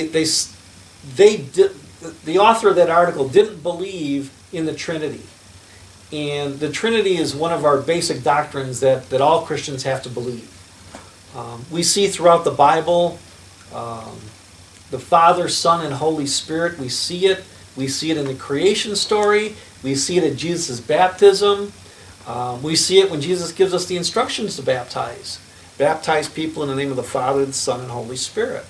the author of that article didn't believe in the Trinity. And the Trinity is one of our basic doctrines that all Christians have to believe. We see throughout the Bible the Father, Son, and Holy Spirit. We see it. We see it in the creation story. We see it at Jesus' baptism. We see it when Jesus gives us the instructions to baptize. Baptize people in the name of the Father, the Son, and Holy Spirit.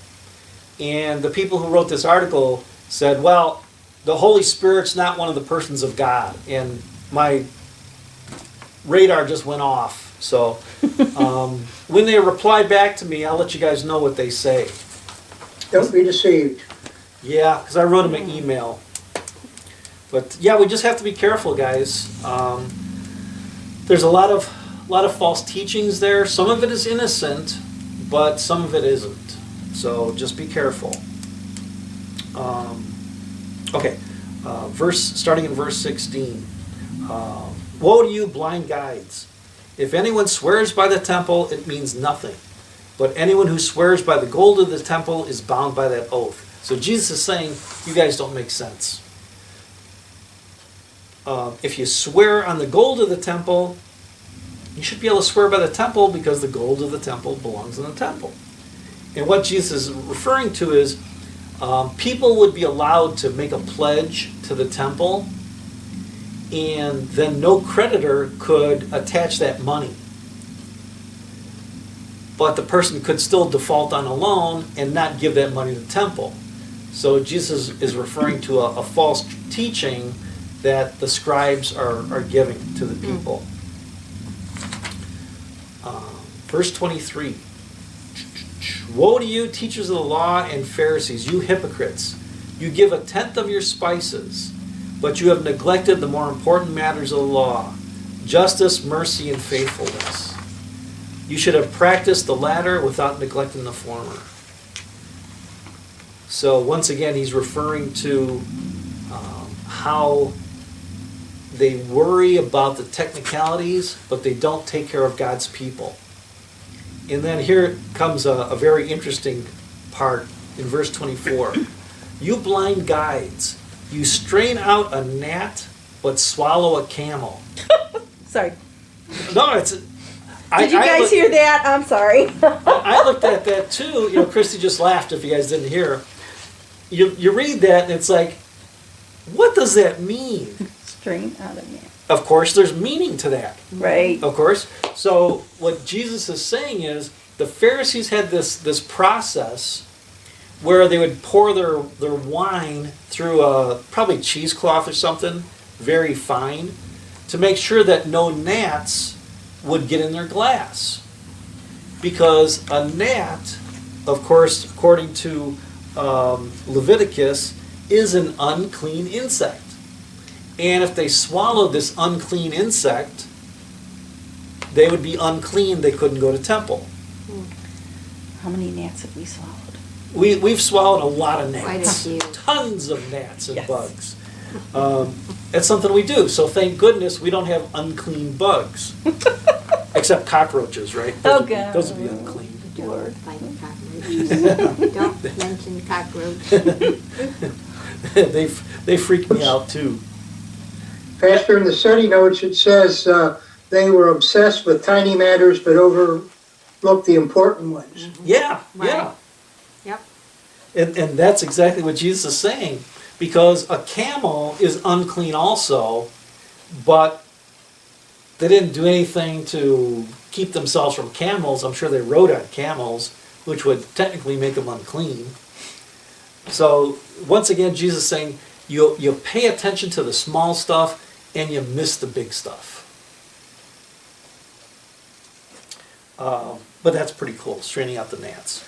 And the people who wrote this article said, well, the Holy Spirit's not one of the persons of God. And my radar just went off. So when they reply back to me, I'll let you guys know what they say. Don't be deceived. Yeah, because I wrote them an email. But yeah, we just have to be careful, guys. There's a lot of false teachings there. Some of it is innocent, but some of it isn't. So just be careful. Starting in verse 16. Woe to you, blind guides! If anyone swears by the temple, it means nothing. But anyone who swears by the gold of the temple is bound by that oath. So Jesus is saying, you guys don't make sense. If you swear on the gold of the temple, you should be able to swear by the temple because the gold of the temple belongs in the temple. And what Jesus is referring to is people would be allowed to make a pledge to the temple, and then no creditor could attach that money. But the person could still default on a loan and not give that money to the temple. So Jesus is referring to a false teaching that the scribes are giving to the people. Verse 23. Woe to you, teachers of the law and Pharisees, you hypocrites! You give a tenth of your spices, but you have neglected the more important matters of the law, justice, mercy, and faithfulness. You should have practiced the latter without neglecting the former. So once again, he's referring to how they worry about the technicalities, but they don't take care of God's people. And then here comes a very interesting part in verse 24. You blind guides, you strain out a gnat, but swallow a camel. Sorry. No, it's... Did you guys hear that? I'm sorry. I looked at that too. You know, Christy just laughed if you guys didn't hear. You read that and it's like, what does that mean? Strain out of gnat. Of course, there's meaning to that. Right. Of course. So what Jesus is saying is the Pharisees had this process where they would pour their wine through a probably cheesecloth or something, very fine, to make sure that no gnats would get in their glass. Because a gnat, of course, according to Leviticus, is an unclean insect. And if they swallowed this unclean insect, they would be unclean. They couldn't go to temple. How many gnats have we swallowed? We've swallowed a lot of gnats. Quite a few. Tons of gnats and Yes. bugs. That's something we do. So thank goodness we don't have unclean bugs. Except cockroaches, right? Oh, Those, God. those would be unclean. Don't fight cockroaches. Don't mention cockroaches. They freak me out too. Pastor, in the study notes, it says they were obsessed with tiny matters but overlooked the important ones. Yeah, Right. yeah. Yep. And that's exactly what Jesus is saying. Because a camel is unclean also, but they didn't do anything to keep themselves from camels. I'm sure they rode on camels, which would technically make them unclean. So once again, Jesus is saying, you pay attention to the small stuff and you miss the big stuff. But that's pretty cool, straining out the gnats.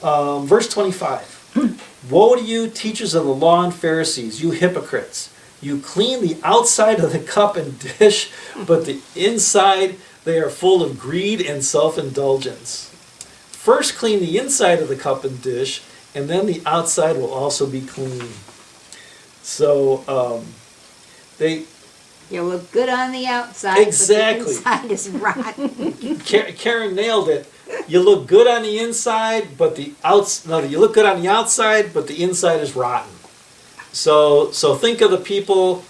Verse 25. Woe to you, teachers of the law and Pharisees, you hypocrites! You clean the outside of the cup and dish, but the inside they are full of greed and self-indulgence. First clean the inside of the cup and dish, and then the outside will also be clean. So You look good on the outside, Exactly. but the inside is rotten. Karen nailed it. You look good on the inside, but you look good on the outside, but the inside is rotten. So think of the people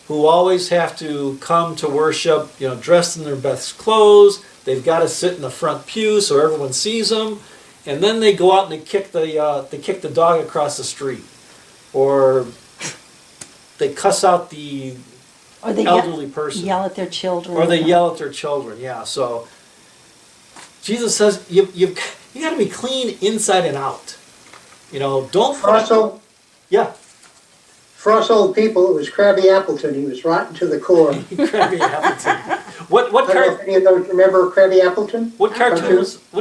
who always have to come to worship, dressed in their best clothes. They've got to sit in the front pew so everyone sees them, and then they go out and they kick the dog across the street, or they cuss out the Or they elderly person, yell at their children. or they yell at their children. Yeah, so Jesus says you got to be clean inside and out. Don't For us old, yeah. for us old people, it was Krabby Appleton. He was rotten to the core. Krabby Appleton. What I don't know if any of those remember Krabby Appleton?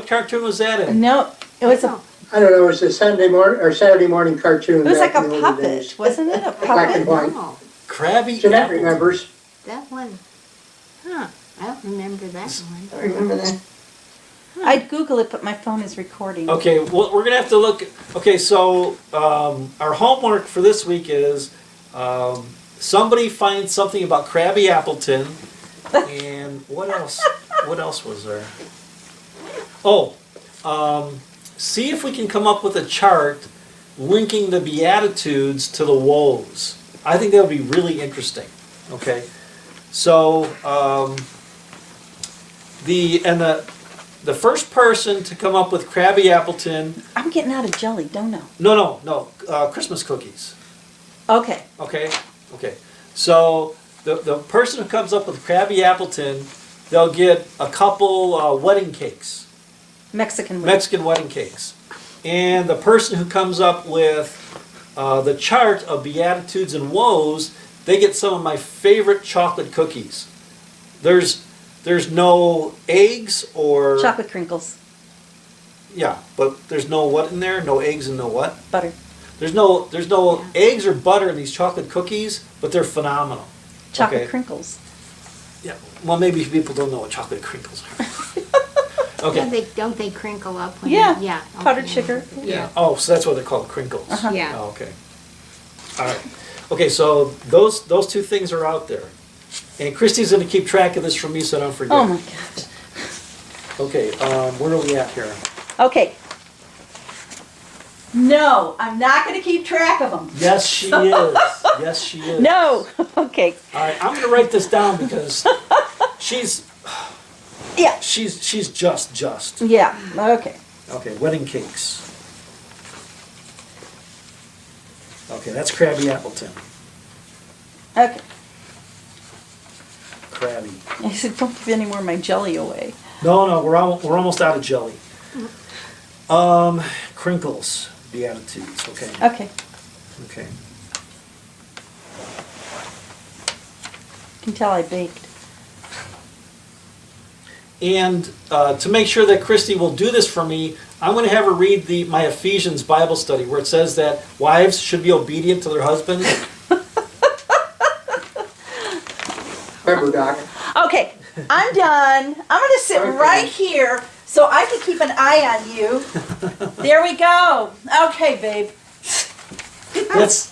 cartoon was that in? No, it was a. I don't know, it was a Sunday morning or Saturday morning cartoon. It was like back a in the old days. puppet, wasn't it? A Black and puppet. white. Oh, Krabby Jeanette Appleton. remembers. that one. Huh, I don't remember that one. I remember that. I'd Google it, but my phone is recording. Okay, well, we're gonna have to look. Okay, so our homework for this week is somebody find something about Krabby Appleton, and what else? What else was there? Oh, see if we can come up with a chart linking the Beatitudes to the woes. I think that would be really interesting. Okay, so the first person to come up with Krabby Appleton. I'm getting out of jelly, don't know. No, Christmas cookies. Okay. Okay. So the person who comes up with Krabby Appleton, they'll get a couple wedding cakes, Mexican. Mexican wedding cakes, and the person who comes up with the chart of Beatitudes and Woes, they get some of my favorite chocolate cookies. There's no eggs or Chocolate crinkles. Yeah, but there's no what in there? No eggs and no what? Butter. There's no eggs or butter in these chocolate cookies, but they're phenomenal. Chocolate Okay. crinkles. Yeah. Well, maybe people don't know what chocolate crinkles are. Okay. Don't they crinkle up? When Yeah. Yeah. Powdered okay. sugar. Yeah. Oh, so that's what they're called, crinkles. Uh-huh. Yeah. Oh, okay. All right. Okay, so those two things are out there, and Christy's going to keep track of this for me, so I don't forget. Oh my gosh. Okay. Where are we at here? Okay. No, I'm not going to keep track of them. Yes, she is. Yes, she is. No. Okay. All right. I'm going to write this down because she's Yeah. she's just. Yeah. Okay. Okay, wedding cakes. Okay, that's Krabby Appleton. Okay. Krabby. I said, don't give any more of my jelly away. No, we're almost out of jelly. Crinkles, Beatitudes. Okay. Okay. Okay. You can tell I baked. And to make sure that Christy will do this for me, I'm going to have her read my Ephesians Bible study where it says that wives should be obedient to their husbands. Remember, Doc. Okay, I'm done. I'm going to sit Okay. right here so I can keep an eye on you. There we go. Okay, babe. Let's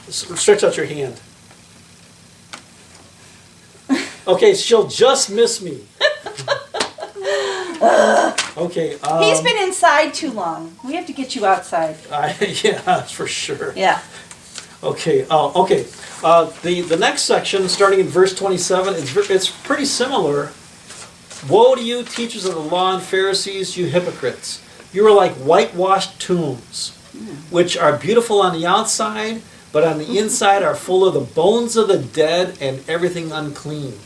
stretch out your hand. Okay, she'll just miss me. Okay. He's been inside too long. We have to get you outside. Yeah, for sure. Yeah. Okay. Okay. The next section, starting in verse 27, it's pretty similar. Woe to you, teachers of the law and Pharisees, you hypocrites! You are like whitewashed tombs, which are beautiful on the outside, but on the inside are full of the bones of the dead and everything unclean.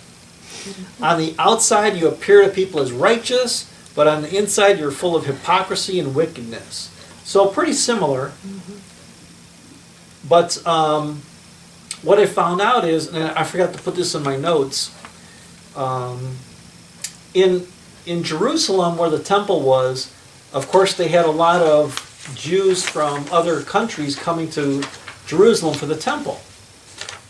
On the outside you appear to people as righteous, but on the inside you're full of hypocrisy and wickedness. So pretty similar. But what I found out is, and I forgot to put this in my notes, in Jerusalem where the temple was, of course they had a lot of Jews from other countries coming to Jerusalem for the temple.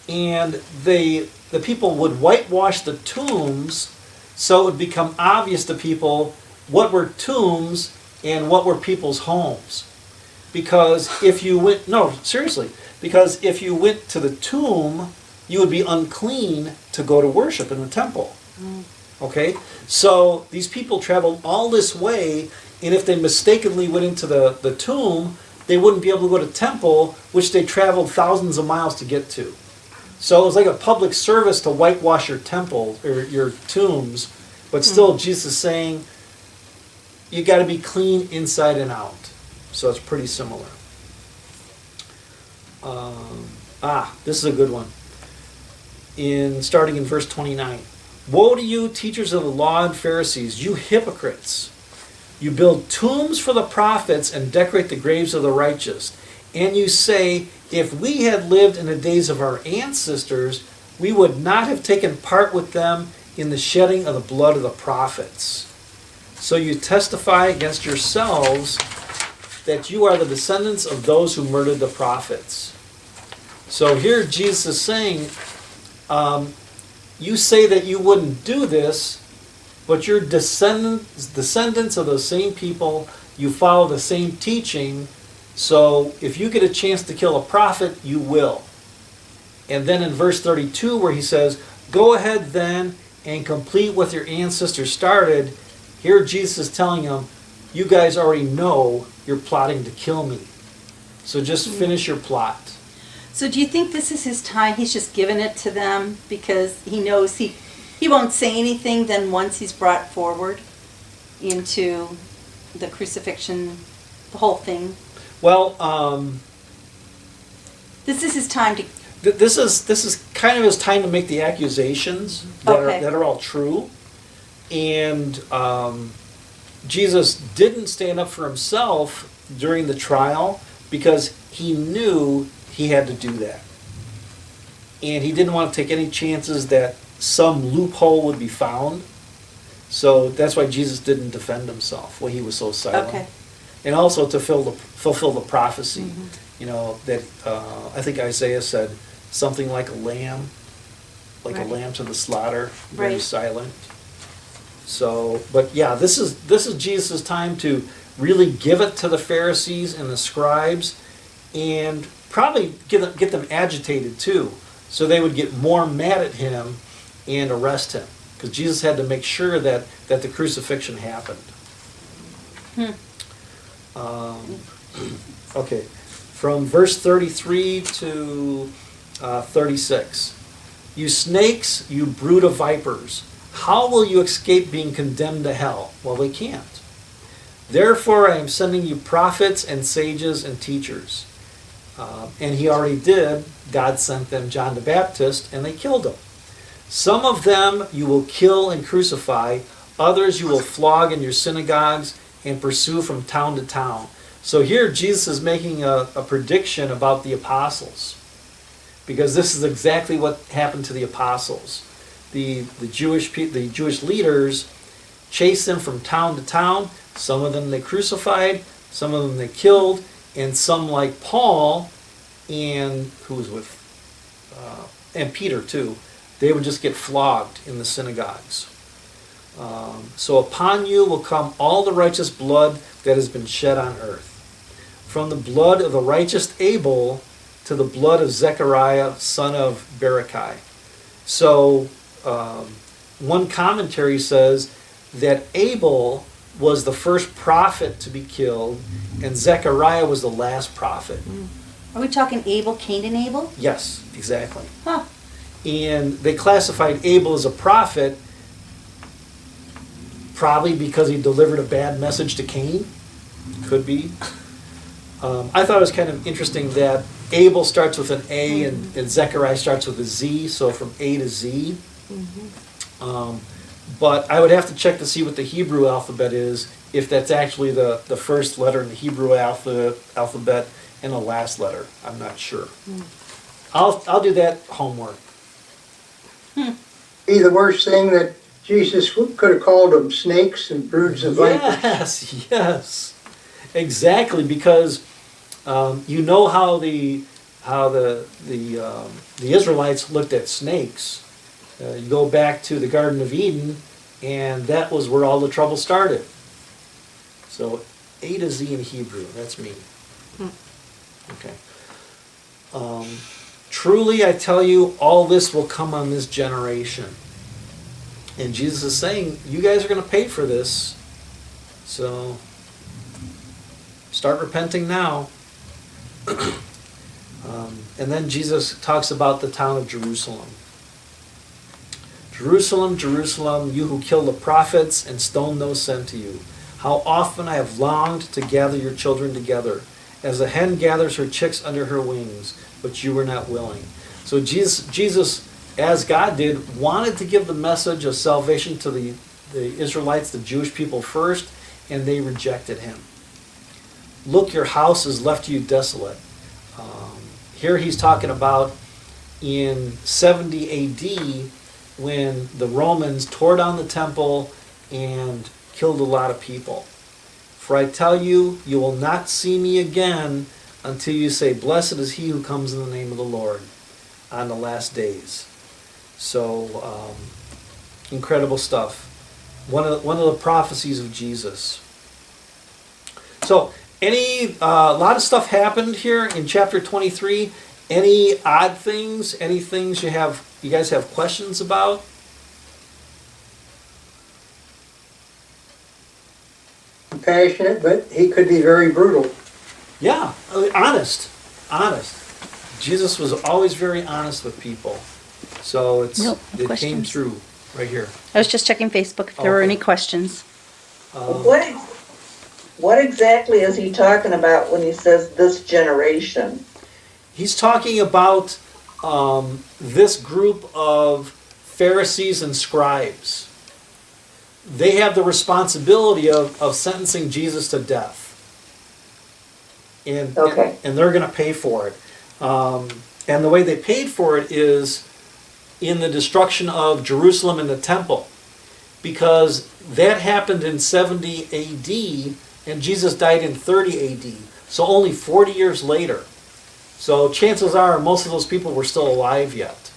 And the people would whitewash the tombs so it would become obvious to people what were tombs and what were people's homes. Because if you went, no, seriously, because if you went to the tomb you would be unclean to go to worship in the temple. Okay? So these people traveled all this way, and if they mistakenly went into the tomb, they wouldn't be able to go to temple, which they traveled thousands of miles to get to. So it was like a public service to whitewash your temple or your tombs, but still Jesus is saying you got to be clean inside and out. So it's pretty similar. This is a good one. Starting in verse 29. Woe to you, teachers of the law and Pharisees, you hypocrites! You build tombs for the prophets and decorate the graves of the righteous. And you say, if we had lived in the days of our ancestors, we would not have taken part with them in the shedding of the blood of the prophets. So you testify against yourselves that you are the descendants of those who murdered the prophets. So here Jesus is saying, you say that you wouldn't do this, but you're descendants of those same people. You follow the same teaching. So if you get a chance to kill a prophet, you will. And then in verse 32 where he says, go ahead then and complete what your ancestors started, here Jesus is telling them, you guys already know you're plotting to kill me. So just finish your plot. So do you think this is his time? He's just given it to them because he knows he won't say anything then once he's brought forward into the crucifixion, the whole thing? Well, this is his time to... This is kind of his time to make the accusations that are all true. And Jesus didn't stand up for himself during the trial because he knew he had to do that. And he didn't want to take any chances that some loophole would be found. So that's why Jesus didn't defend himself when he was so silent. Okay. And also to fulfill the prophecy, that I think Isaiah said something like a lamb to the slaughter, very Right. silent. So, but yeah, this is Jesus' time to really give it to the Pharisees and the scribes, and probably get them agitated too, so they would get more mad at him and arrest him, because Jesus had to make sure that the crucifixion happened. Okay, from verse 33 to 36. You snakes, you brood of vipers, how will you escape being condemned to hell? Well, they can't. Therefore, I am sending you prophets and sages and teachers. And he already did. God sent them John the Baptist, and they killed him. Some of them you will kill and crucify. Others you will flog in your synagogues and pursue from town to town. So here Jesus is making a prediction about the apostles, because this is exactly what happened to the apostles. The Jewish leaders chased them from town to town. Some of them they crucified, some of them they killed, and some, like Paul and and Peter too, they would just get flogged in the synagogues. So upon you will come all the righteous blood that has been shed on earth, from the blood of the righteous Abel to the blood of Zechariah, son of Berechiah. So one commentary says that Abel was the first prophet to be killed, and Zechariah was the last prophet. Are we talking Abel, Cain and Abel? Yes, exactly. Huh. And they classified Abel as a prophet probably because he delivered a bad message to Cain. Could be. I thought it was kind of interesting that Abel starts with an A and Zechariah starts with a Z, so from A to Z. But I would have to check to see what the Hebrew alphabet is, if that's actually the first letter in the Hebrew alphabet and the last letter. I'm not sure. I'll do that homework. Be the worst thing that Jesus could have called them snakes and broods of vipers. Yes, exactly, because you know how the Israelites looked at snakes. You go back to the Garden of Eden, and that was where all the trouble started. So A to Z in Hebrew, that's me. Okay. Truly, I tell you, all this will come on this generation. And Jesus is saying, you guys are going to pay for this. So, start repenting now. And then Jesus talks about the town of Jerusalem. Jerusalem, Jerusalem, you who kill the prophets and stone those sent to you. How often I have longed to gather your children together, as a hen gathers her chicks under her wings, but you were not willing. So Jesus, as God did, wanted to give the message of salvation to the Israelites, the Jewish people first, and they rejected him. Look, your house is left to you desolate. Here he's talking about in 70 AD when the Romans tore down the temple and killed a lot of people. For I tell you, you will not see me again until you say, blessed is he who comes in the name of the Lord on the last days. So, incredible stuff. One of the prophecies of Jesus. So, a lot of stuff happened here in chapter 23. Any odd things? Any things you guys have questions about? Compassionate, but he could be very brutal. Yeah, honest. Jesus was always very honest with people. So it came questions. through right here. I was just checking Facebook if there were Okay. any questions. What exactly is he talking about when he says this generation? He's talking about this group of Pharisees and scribes. They have the responsibility of sentencing Jesus to death. And they're going to pay for it. And the way they paid for it is in the destruction of Jerusalem and the temple. Because that happened in 70 AD and Jesus died in 30 AD. So only 40 years later. So chances are most of those people were still alive yet.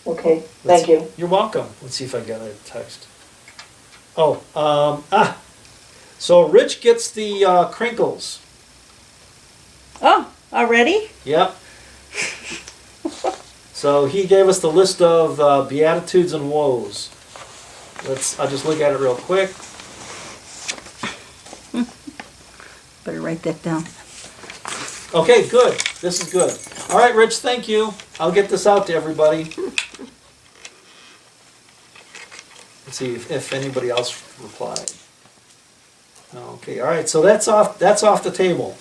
Okay, thank you. You're welcome. Let's see if I got a text. So Rich gets the crinkles. Oh, already? Yep. So he gave us the list of beatitudes and woes. I'll just look at it real quick. Better write that down. Okay, good. This is good. All right, Rich, thank you. I'll get this out to everybody. Let's see if anybody else replied. Okay, all right, so that's off the table.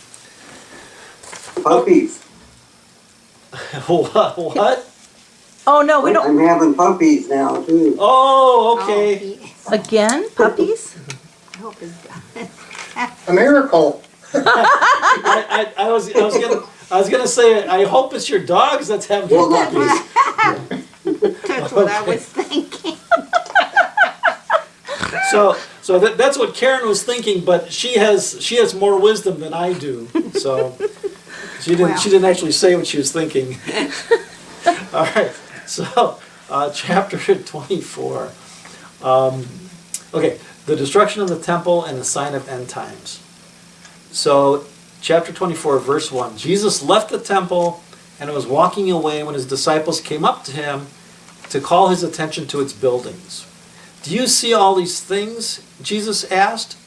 Puppies. What? Oh, no, we don't. I'm having puppies now too. Oh, okay. Again? Puppies? I hope it's done. A miracle. I was gonna say I hope it's your dogs that's having Well, not puppies. That's what I was thinking. So that's what Karen was thinking, but she has more wisdom than I do. So she didn't actually say what she was thinking. All right. So chapter 24. Okay, the destruction of the temple and the sign of end times. So chapter 24, verse 1. Jesus left the temple and was walking away when his disciples came up to him to call his attention to its buildings. Do you see all these things? Jesus asked.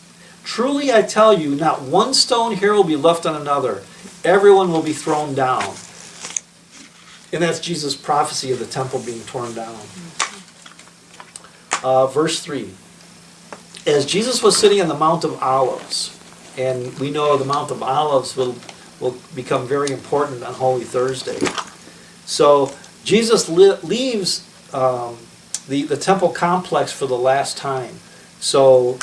Truly I tell you, not one stone here will be left on another. Everyone will be thrown down. And that's Jesus' prophecy of the temple being torn down. Verse 3. As Jesus was sitting on the Mount of Olives, and we know the Mount of Olives will become very important on Holy Thursday. So Jesus leaves the temple complex for the last time. So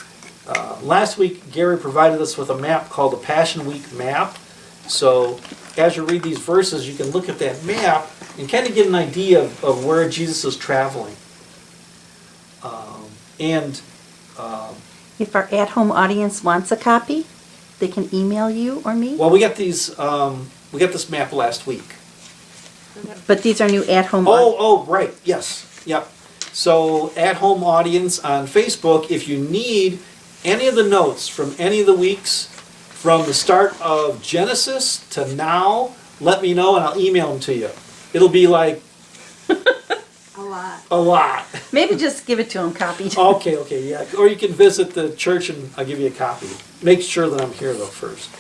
last week Gary provided us with a map called the Passion Week map. So as you read these verses, you can look at that map and kind of get an idea of where Jesus is traveling. If our at-home audience wants a copy, they can email you or me. Well, we got these. We got this map last week. But these are new at-home. Oh, right. Yes. Yep. So, at-home audience on Facebook, if you need any of the notes from any of the weeks, from the start of Genesis to now, let me know and I'll email them to you. It'll be like A lot. a lot. Maybe just give it to him copied. Okay, yeah. Or you can visit the church and I'll give you a copy. Make sure that I'm here though first.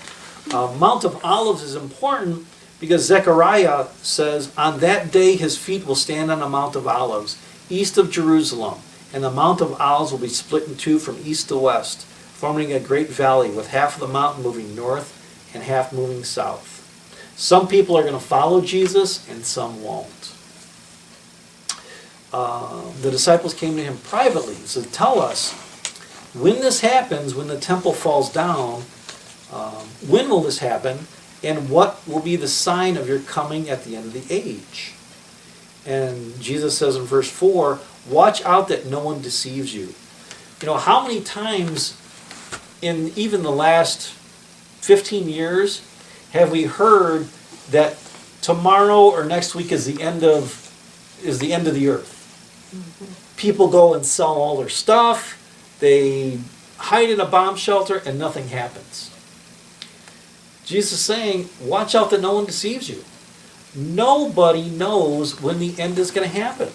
Mount of Olives is important because Zechariah says, on that day his feet will stand on the Mount of Olives, east of Jerusalem, and the Mount of Olives will be split in two from east to west, forming a great valley with half of the mountain moving north and half moving south. Some people are going to follow Jesus and some won't. The disciples came to him privately and said, tell us, when this happens, when the temple falls down, when will this happen, and what will be the sign of your coming at the end of the age? And Jesus says in verse 4, watch out that no one deceives you. You know, how many times in even the last 15 years have we heard that tomorrow or next week is the end of the earth? People go and sell all their stuff, they hide in a bomb shelter, and nothing happens. Jesus is saying, watch out that no one deceives you. Nobody knows when the end is going to happen.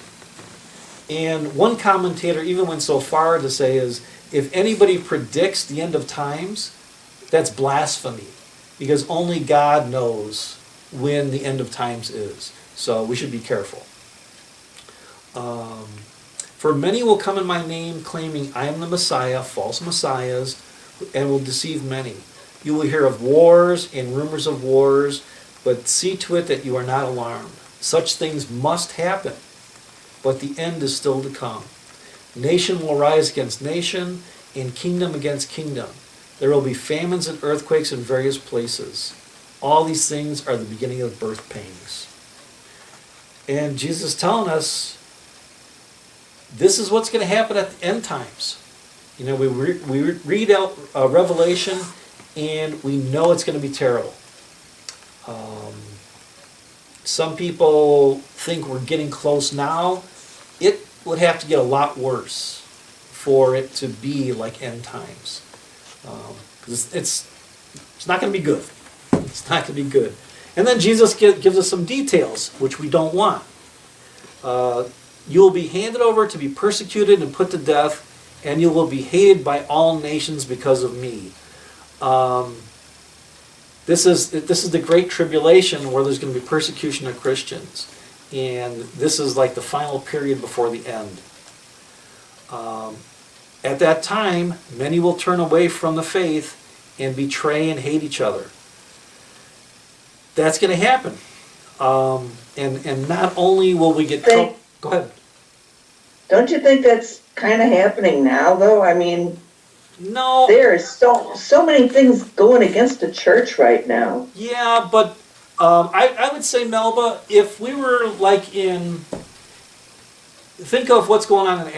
And one commentator even went so far to say is, if anybody predicts the end of times, that's blasphemy. Because only God knows when the end of times is. So we should be careful. For many will come in my name claiming I am the Messiah, false messiahs, and will deceive many. You will hear of wars and rumors of wars, but see to it that you are not alarmed. Such things must happen, but the end is still to come. Nation will rise against nation, and kingdom against kingdom. There will be famines and earthquakes in various places. All these things are the beginning of birth pangs. And Jesus is telling us, this is what's going to happen at the end times. You know, we read out Revelation, and we know it's going to be terrible. Some people think we're getting close now. It would have to get a lot worse for it to be like end times. It's not going to be good. It's not going to be good. And then Jesus gives us some details, which we don't want. You will be handed over to be persecuted and put to death, and you will be hated by all nations because of me. This is the great tribulation where there's going to be persecution of Christians. And this is like the final period before the end. At that time, many will turn away from the faith and betray and hate each other. That's going to happen. And not only will we get... Go ahead. Don't you think that's kind of happening now, though? I mean, no. There are so many things going against the church right now. Yeah, but I would say, Melba, if we were like in... Think of what's going on in